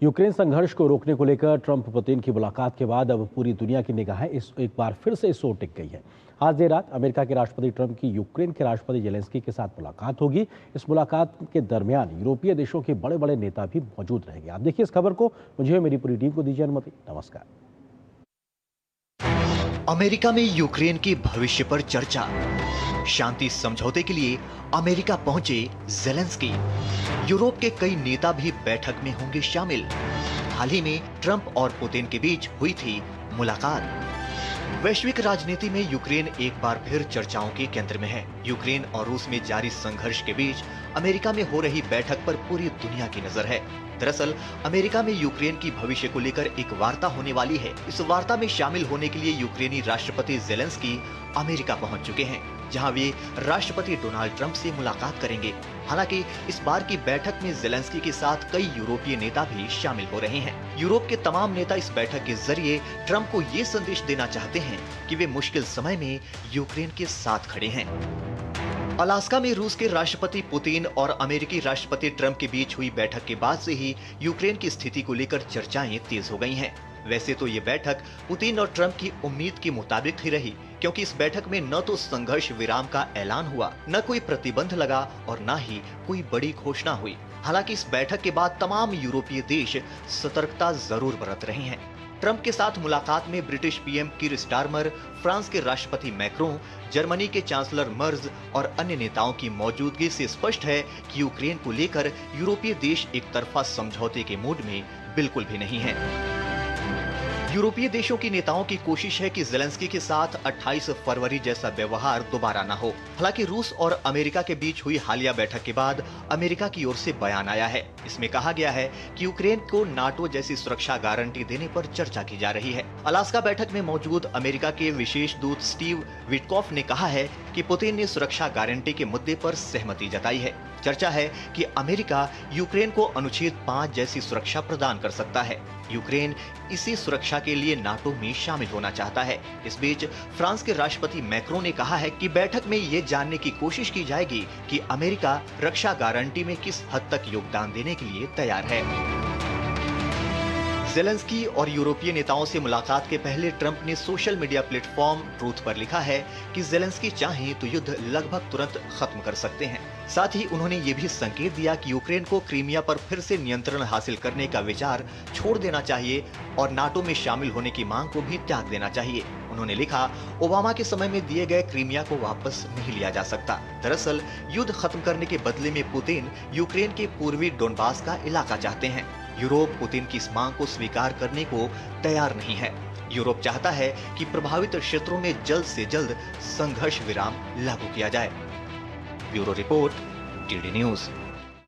Ukraine संघर्ष को रोकने को लेकर ट्रंप पुतिन की मुलाकात के बाद अब पूरी दुनिया की निगाहें एक बार फिर से इस ओर टिक गई है। आज देर रात अमेरिका के राष्ट्रपति ट्रंप की यूक्रेन के राष्ट्रपति जेलेंस्की के साथ मुलाकात होगी। इस मुलाकात के दरमियान यूरोपीय देशों के बड़े बड़े नेता भी मौजूद रहेंगे। आप देखिए इस खबर को, मुझे मेरी पूरी टीम को दीजिए अनुमति। नमस्कार। अमेरिका में यूक्रेन के भविष्य पर चर्चा। शांति समझौते के लिए अमेरिका पहुंचे जेलेंस्की। यूरोप के कई नेता भी बैठक में होंगे शामिल। हाल ही में ट्रंप और पुतिन के बीच हुई थी मुलाकात। वैश्विक राजनीति में यूक्रेन एक बार फिर चर्चाओं के केंद्र में है। यूक्रेन और रूस में जारी संघर्ष के बीच अमेरिका में हो रही बैठक पर पूरी दुनिया की नजर है। दरअसल अमेरिका में यूक्रेन की भविष्य को लेकर एक वार्ता होने वाली है। इस वार्ता में शामिल होने के लिए यूक्रेनी राष्ट्रपति जेलेंस्की अमेरिका पहुंच चुके हैं, जहां वे राष्ट्रपति डोनाल्ड ट्रंप से मुलाकात करेंगे। हालांकि इस बार की बैठक में जेलेंस्की के साथ कई यूरोपीय नेता भी शामिल हो रहे हैं। यूरोप के तमाम नेता इस बैठक के जरिए ट्रंप को ये संदेश देना चाहते हैं कि वे मुश्किल समय में यूक्रेन के साथ खड़े हैं। अलास्का में रूस के राष्ट्रपति पुतिन और अमेरिकी राष्ट्रपति ट्रंप के बीच हुई बैठक के बाद से ही यूक्रेन की स्थिति को लेकर चर्चाएं तेज हो गई हैं। वैसे तो ये बैठक पुतिन और ट्रंप की उम्मीद के मुताबिक ही रही, क्योंकि इस बैठक में न तो संघर्ष विराम का ऐलान हुआ, न कोई प्रतिबंध लगा और न ही कोई बड़ी घोषणा हुई। हालांकि इस बैठक के बाद तमाम यूरोपीय देश सतर्कता जरूर बरत रहे हैं। ट्रंप के साथ मुलाकात में British PM Keir Starmer, France के राष्ट्रपति मैक्रों, जर्मनी के चांसलर मर्ज और अन्य नेताओं की मौजूदगी से स्पष्ट है कि यूक्रेन को लेकर यूरोपीय देश एक तरफा समझौते के मूड में बिल्कुल भी नहीं है। यूरोपीय देशों की नेताओं की कोशिश है कि जेलेंस्की के साथ 28 फरवरी जैसा व्यवहार दोबारा न हो। हालांकि रूस और अमेरिका के बीच हुई हालिया बैठक के बाद अमेरिका की ओर से बयान आया है। इसमें कहा गया है कि यूक्रेन को नाटो जैसी सुरक्षा गारंटी देने पर चर्चा की जा रही है। अलास्का बैठक में मौजूद अमेरिका के विशेष दूत स्टीव विटकॉफ ने कहा है कि पुतिन ने सुरक्षा गारंटी के मुद्दे पर सहमति जताई है। चर्चा है कि अमेरिका यूक्रेन को अनुच्छेद 5 जैसी सुरक्षा प्रदान कर सकता है। यूक्रेन इसी सुरक्षा के लिए नाटो में शामिल होना चाहता है। इस बीच फ्रांस के राष्ट्रपति मैक्रों ने कहा है कि बैठक में ये जानने की कोशिश की जाएगी कि अमेरिका रक्षा गारंटी में किस हद तक योगदान देने के लिए तैयार है। जेलेंस्की और यूरोपीय नेताओं से मुलाकात के पहले ट्रंप ने सोशल मीडिया प्लेटफॉर्म ट्रूथ पर लिखा है कि जेलेंस्की चाहें तो युद्ध लगभग तुरंत खत्म कर सकते हैं। साथ ही उन्होंने ये भी संकेत दिया कि यूक्रेन को क्रीमिया पर फिर से नियंत्रण हासिल करने का विचार छोड़ देना चाहिए और नाटो में शामिल होने की मांग को भी त्याग देना चाहिए। उन्होंने लिखा, ओबामा के समय में दिए गए क्रीमिया को वापस नहीं लिया जा सकता। दरअसल युद्ध खत्म करने के बदले में पुतिन यूक्रेन के पूर्वी डोनबास का इलाका चाहते हैं। यूरोप पुतिन की इस मांग को स्वीकार करने को तैयार नहीं है। यूरोप चाहता है कि प्रभावित क्षेत्रों में जल्द से जल्द संघर्ष विराम लागू किया जाए। Bureau report, TD news.